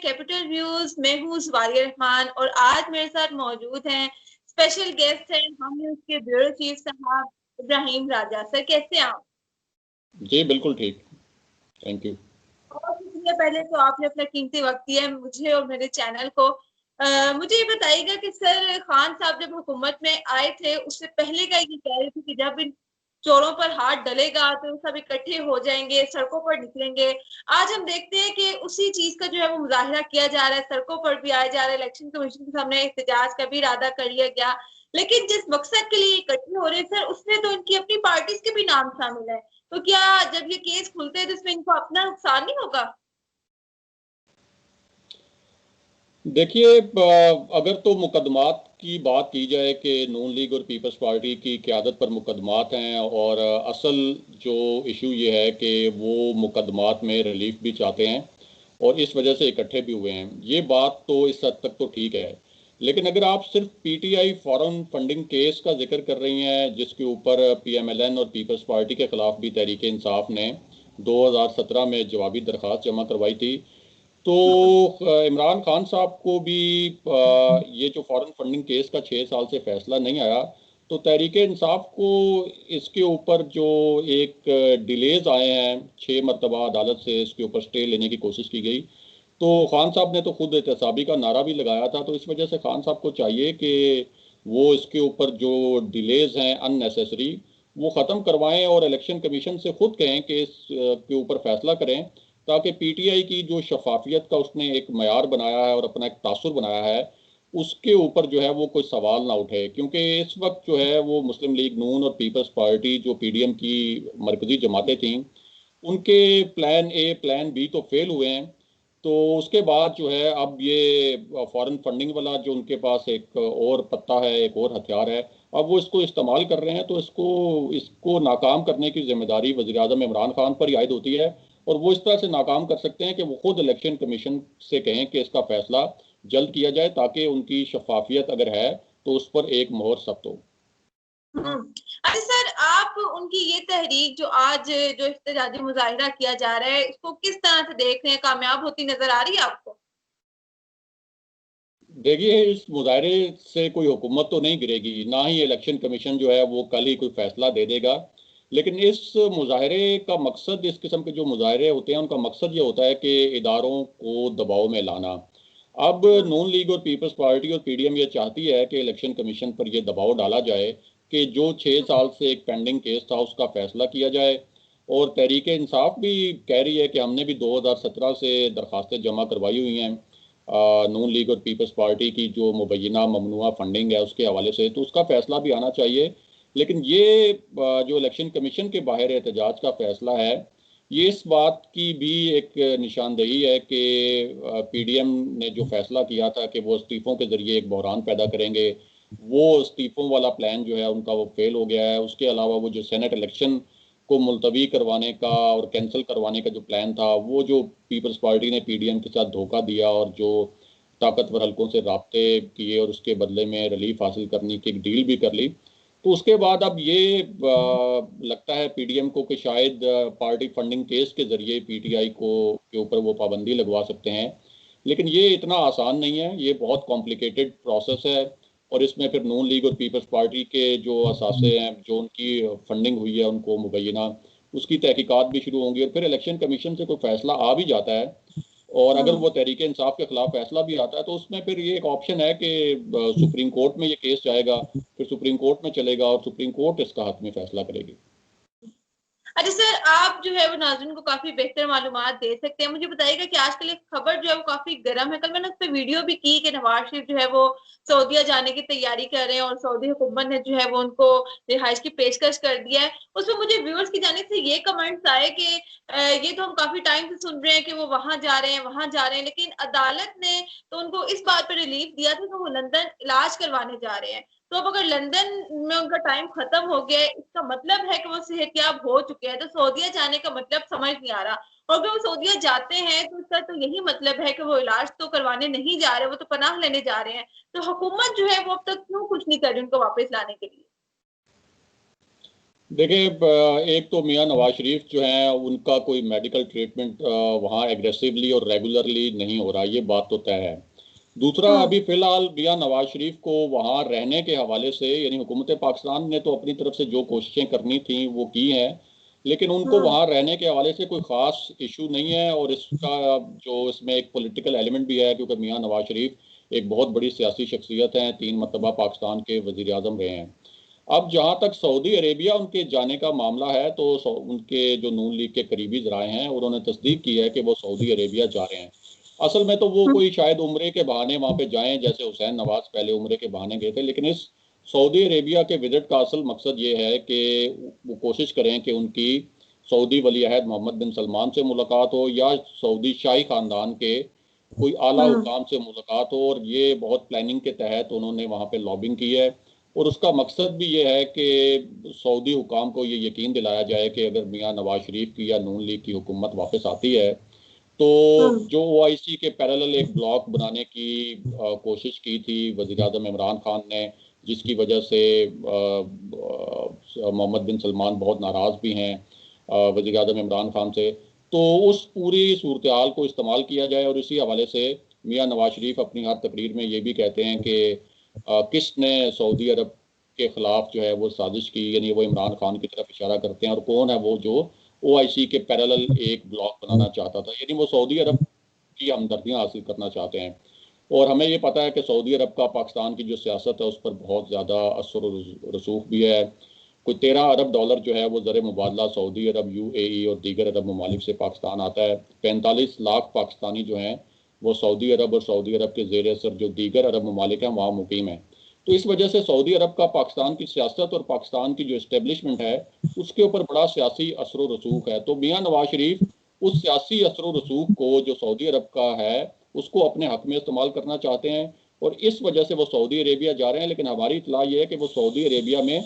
Capital views. मैं हूँ वारिया रहमान और आज मेरे साथ मौजूद हैं स्पेशल गेस्ट हैं हम न्यूज के ब्यूरो चीफ साहब इब्राहिम राजा। सर कैसे हैं आप? जी बिल्कुल ठीक, थैंक यू। और इसलिए पहले तो आपने अपना कीमती वक्त दिया है मुझे और मेरे चैनल को। मुझे ये बताइएगा कि सर खान साहब जब हुकूमत में आए थे उससे पहले का ये कह रहे थे कि जब इन चोरों पर हाथ डलेगा तो सब इकट्ठे हो जाएंगे, सड़कों पर निकलेंगे। आज हम देखते हैं कि उसी चीज का जो है वो मुजाहिरा किया जा रहा है, सड़कों पर भी आया जा रहा है, इलेक्शन कमीशन के सामने एहतजाज का भी इरादा कर लिया गया। लेकिन जिस मकसद के लिए इकट्ठे हो रहे हैं सर उसमें तो इनकी अपनी पार्टीज के भी नाम शामिल है। तो क्या जब ये केस खुलते हैं तो इसमें इनको अपना नुकसान नहीं होगा? देखिए, अगर तो मुकदमात की बात की जाए कि नून लीग और पीपल्स पार्टी की क़यादत पर मुकदमात हैं और असल जो इशू ये है कि वो मुकदमात में रिलीफ भी चाहते हैं और इस वजह से इकट्ठे भी हुए हैं, ये बात तो इस हद तक तो ठीक है। लेकिन अगर आप सिर्फ पीटीआई फॉरेन फंडिंग केस का जिक्र कर रही हैं जिसके ऊपर पीएमएलएन और पीपल्स पार्टी के खिलाफ भी तहरीक इंसाफ ने 2017 में जवाबी दरख्वास्त जमा करवाई थी, तो इमरान खान साहब को भी ये जो फॉरेन फंडिंग केस का 6 साल से फैसला नहीं आया, तो तहरीक इंसाफ को इसके ऊपर जो एक डिलेज आए हैं 6 मरतबा अदालत से इसके ऊपर स्टे लेने की कोशिश की गई, तो खान साहब ने तो खुद एहतसाबी का नारा भी लगाया था। तो इस वजह से खान साहब को चाहिए कि वो इसके ऊपर जो डिलेज हैं अननेसेसरी वो ख़त्म करवाएं और इलेक्शन कमीशन से खुद कहें कि इस के ऊपर फैसला करें, ताकि पीटीआई की जो शफाफियत का उसने एक मयार बनाया है और अपना एक तासुर बनाया है उसके ऊपर जो है वो कोई सवाल ना उठे। क्योंकि इस वक्त जो है वो मुस्लिम लीग नून और पीपल्स पार्टी जो पीडीएम की मरकजी जमातें थीं उनके प्लान ए प्लान बी तो फेल हुए हैं। तो उसके बाद जो है अब ये फॉरेन फंडिंग वाला जो उनके पास एक और पत्ता है, एक और हथियार है, अब वो इसको इस्तेमाल कर रहे हैं। तो इसको नाकाम करने की जिम्मेदारी वज़ीर-ए-आज़म इमरान खान पर ही आयद होती है और वो इस तरह से नाकाम कर सकते हैं कि वो खुद इलेक्शन कमीशन से कहें कि इसका फैसला जल्द किया जाए ताकि उनकी शफाफियत अगर है तो उस पर एक मोहर सख्त हो। अच्छा सर, आप उनकी ये तहरीक जो आज जो इhtजाजी मुजाहिरा किया जा रहा है इसको किस तरह से देख रहे हैं? कामयाब होती नजर आ रही है आपको? देखिए, इस मुजाहरे से कोई हुकूमत तो नहीं गिरेगी, ना ही इलेक्शन कमीशन जो है वो कल ही कोई फैसला दे देगा। लेकिन इस मुजाहरे का मकसद, इस किस्म के जो मुजाहरे होते हैं उनका मकसद ये होता है कि इदारों को दबाव में लाना। अब नून लीग और पीपल्स पार्टी और पीडीएम ये चाहती है कि इलेक्शन कमीशन पर यह दबाव डाला जाए कि जो 6 साल से एक पेंडिंग केस था उसका फैसला किया जाए। और तहरीक इंसाफ भी कह रही है कि हमने भी 2017 से दरखास्तें जमा करवाई हुई हैं नून लीग और पीपल्स पार्टी की जो मुबैना ममनुआ फंडिंग है उसके हवाले से, तो उसका फैसला भी आना चाहिए। लेकिन ये जो इलेक्शन कमीशन के बाहर एहतजाज का फैसला है, ये इस बात की भी एक निशानदेही है कि पीडीएम ने जो फैसला किया था कि वो इस्तीफ़ों के ज़रिए एक बहरान पैदा करेंगे, वो इस्तीफ़ों वाला प्लान जो है उनका वो फेल हो गया है। उसके अलावा वो जो सेनेट इलेक्शन को मुलतवी करवाने का और कैंसिल करवाने का जो प्लान था, वो जो पीपल्स पार्टी ने पीडीएम के साथ धोखा दिया और जो ताकतवर हलकों से राब्ते किए और उसके बदले में रिलीफ हासिल करने की एक डील भी कर ली, तो उसके बाद अब ये लगता है पीडीएम को कि शायद पार्टी फंडिंग केस के ज़रिए पीटीआई को के ऊपर वो पाबंदी लगवा सकते हैं। लेकिन ये इतना आसान नहीं है, ये बहुत कॉम्प्लिकेटेड प्रोसेस है और इसमें फिर नून लीग और पीपल्स पार्टी के जो असासे हैं, जो उनकी फंडिंग हुई है उनको मुबैना, उसकी तहकीकात भी शुरू होंगी और फिर इलेक्शन कमीशन से कोई फैसला आ भी जाता है और अगर वो तहरीक इंसाफ के खिलाफ फैसला भी आता है तो उसमें फिर ये एक ऑप्शन है कि सुप्रीम कोर्ट में ये केस जाएगा, फिर सुप्रीम कोर्ट में चलेगा और सुप्रीम कोर्ट इसका हक में फैसला करेगी। अच्छा सर, आप जो है वो नाज़रीन को काफी बेहतर मालूमात दे सकते हैं। मुझे बताइएगा कि आजकल एक खबर जो है वो काफी गर्म है। कल मैंने उस पर वीडियो भी की कि नवाज शरीफ जो है वो सऊदीया जाने की तैयारी कर रहे हैं और सऊदी हुकूमत ने जो है वो उनको रिहाइश की पेशकश कर दिया है। उसमें मुझे व्यूअर्स की जाने से ये कमेंट्स आए कि ये तो हम काफी टाइम से सुन रहे हैं कि वो वहां जा रहे हैं वहां जा रहे हैं, लेकिन अदालत ने तो उनको इस बात पर रिलीफ दिया था कि वो लंदन इलाज करवाने जा रहे हैं। तो अब अगर लंदन में उनका टाइम खत्म हो गया है इसका मतलब है कि वो सेहतयाब हो चुके हैं, तो सऊदीया जाने का मतलब समझ नहीं आ रहा। और अगर वो सऊदीया जाते हैं तो इसका तो यही मतलब है कि वो इलाज तो करवाने नहीं जा रहे, वो तो पनाह लेने जा रहे हैं। तो हुकूमत जो है वो अब तक क्यों कुछ नहीं कर रही उनको वापस लाने के लिए? देखिए, एक तो मियां नवाज शरीफ जो हैं उनका कोई मेडिकल ट्रीटमेंट वहाँ एग्रेसिवली और रेगुलरली नहीं हो रहा, ये बात तो तय है। दूसरा, हम्म। अभी फिलहाल मियां नवाज शरीफ को वहाँ रहने के हवाले से, यानी हुकूमत पाकिस्तान ने तो अपनी तरफ से जो कोशिशें करनी थी वो की हैं, लेकिन उनको हम्म। वहाँ रहने के हवाले से कोई ख़ास इशू नहीं है। और इसका जो इसमें एक पॉलिटिकल एलिमेंट भी है, क्योंकि मियां नवाज शरीफ एक बहुत बड़ी सियासी शख्सियत हैं, 3 मरतबा पाकिस्तान के वज़ीर आज़म रहे हैं। अब जहाँ तक सऊदी अरेबिया उनके जाने का मामला है, तो उनके जो नून लीग के करीबी ज़राए हैं उन्होंने तस्दीक की है कि वो सऊदी अरेबिया जा रहे हैं। असल में तो वो हम्म। कोई शायद उम्रे के बहाने वहाँ पे जाएं, जैसे हुसैन नवाज पहले उम्रे के बहाने गए थे, लेकिन इस सऊदी अरेबिया के विजिट का असल मकसद ये है कि वो कोशिश करें कि उनकी सऊदी वली अहद मोहम्मद बिन सलमान से मुलाकात हो, या सऊदी शाही ख़ानदान के कोई आला हम्म। हुकाम से मुलाकात हो। और ये बहुत प्लानिंग के तहत उन्होंने वहाँ पे लॉबिंग की है। और उसका मकसद भी ये है कि सऊदी हुकाम को ये यकीन दिलाया जाए कि अगर मियां नवाज शरीफ की या नून लीग की हुकूमत वापस आती है, तो हम्म। जो ओआईसी के पैरेलल एक ब्लॉक बनाने की कोशिश की थी वज़ीर आज़म इमरान खान ने, जिसकी वजह से मोहम्मद बिन सलमान बहुत नाराज़ भी हैं वज़ीर आज़म इमरान खान से, तो उस पूरी सूरत हाल को इस्तेमाल किया जाए। और इसी हवाले से मियां नवाज शरीफ अपनी हर तकरीर में ये भी कहते हैं कि किसने सऊदी अरब के खिलाफ जो है वो साजिश की, यानी वो इमरान खान की तरफ इशारा करते हैं, और कौन है वो जो ओआईसी के पैरेलल एक ब्लॉक बनाना चाहता था, यानी वो सऊदी अरब की हमदर्दियां हासिल करना चाहते हैं। और हमें ये पता है कि सऊदी अरब का पाकिस्तान की जो सियासत है उस पर बहुत ज़्यादा असर और रसूख भी है। कोई 13 अरब डॉलर जो है वो ज़र मुबादला सऊदी अरब, यूएई और दीगर अरब ममालिक से पाकिस्तान आता है। 45 लाख पाकिस्तानी जो हैं वो सऊदी अरब और सऊदी अरब के ज़ेर असर जो दीगर अरब ममालिक हैं वहाँ मुकीम हैं। तो इस वजह से सऊदी अरब का पाकिस्तान की सियासत और पाकिस्तान की जो इस्टेब्लिशमेंट है उसके ऊपर बड़ा सियासी असर व रसूख है। तो मियां नवाज शरीफ उस सियासी असर व रसूख को जो सऊदी अरब का है उसको अपने हक में इस्तेमाल करना चाहते हैं, और इस वजह से वो सऊदी अरेबिया जा रहे हैं। लेकिन हमारी इतला ये है कि वो सऊदी अरेबिया में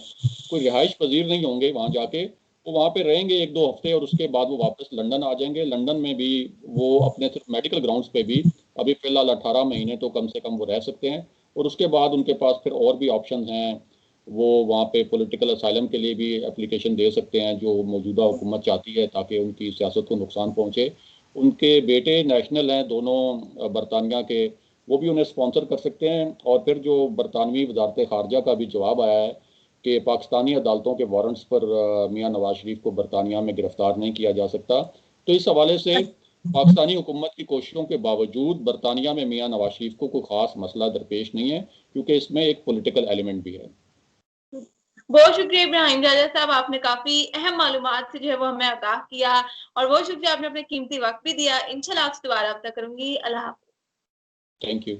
कोई रिहाइश पजीर नहीं होंगे, वहाँ जाके वो वहाँ पे रहेंगे 1-2 हफ्ते, और उसके बाद वो वापस लंदन आ जाएंगे। लंदन में भी वो अपने सिर्फ मेडिकल ग्राउंड्स पे भी अभी फिलहाल 18 महीने तो कम से कम वो रह सकते हैं। और उसके बाद उनके पास फिर और भी ऑप्शन हैं, वो वहाँ पे पॉलिटिकल असाइलम के लिए भी एप्लीकेशन दे सकते हैं जो मौजूदा हुकूमत चाहती है, ताकि उनकी सियासत को नुकसान पहुँचे। उनके बेटे नेशनल हैं दोनों बरतानिया के, वो भी उन्हें स्पॉन्सर कर सकते हैं। और फिर जो बरतानवी वजारत खारजा का भी जवाब आया है कि पाकिस्तानी अदालतों के वारंट्स पर मियां नवाज शरीफ को बरतानिया में गिरफ्तार नहीं किया जा सकता। तो इस हवाले से पाकिस्तानी हुकूमत की कोशिशों के बावजूद बरतानिया में मियां नवाज शरीफ को कोई ख़ास मसला दरपेश नहीं है, क्योंकि इसमें एक पॉलिटिकल एलिमेंट भी है। बहुत शुक्रिया इब्राहिम जाजा साहब, आपने काफी अहम मालूमात से जो है वो हमें आगाह किया, और बहुत शुक्रिया आपने अपने कीमती वक्त भी दिया। इंशाल्लाह आपसे दोबारा अब तक करूंगी। अल्लाह। Thank you.